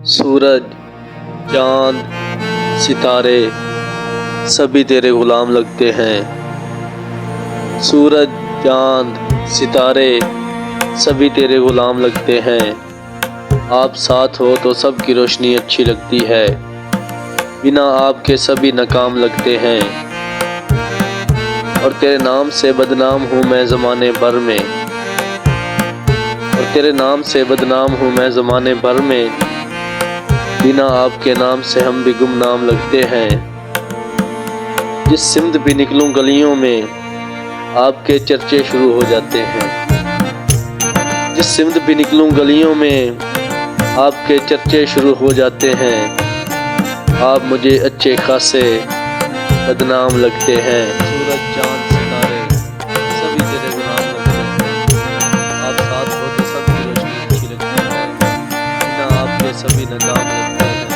سورج، چاند، ستارے سبھی تیرے غلام لگتے ہیں۔ سورج، چاند، ستارے سبھی تیرے غلام لگتے ہیں۔ آپ ساتھ ہو تو سب کی روشنی اچھی لگتی ہے، بنا آپ کے سبھی ناکام لگتے ہیں۔ اور تیرے نام سے بدنام ہوں میں زمانے بھر میں، اور تیرے نام سے بدنام ہوں میں زمانے بھر میں، بنا آپ کے نام سے ہم بھی گمنام لگتے ہیں۔ جس سمت بھی نکلوں گلیوں میں آپ کے چرچے شروع ہو جاتے ہیں۔ جس سمت بھی نکلوں گلیوں میں آپ کے چرچے شروع ہو جاتے ہیں۔ آپ مجھے اچھے خاصے بدنام لگتے ہیں۔ سورج، چاند، ستارے سبھی تیرے غلام لگتے ہیں۔ آپ ساتھ ہو تو سب کی روشنی اچھی لگتی ہے، بنا آپ کے سبھی ناکام لگتے ہیں۔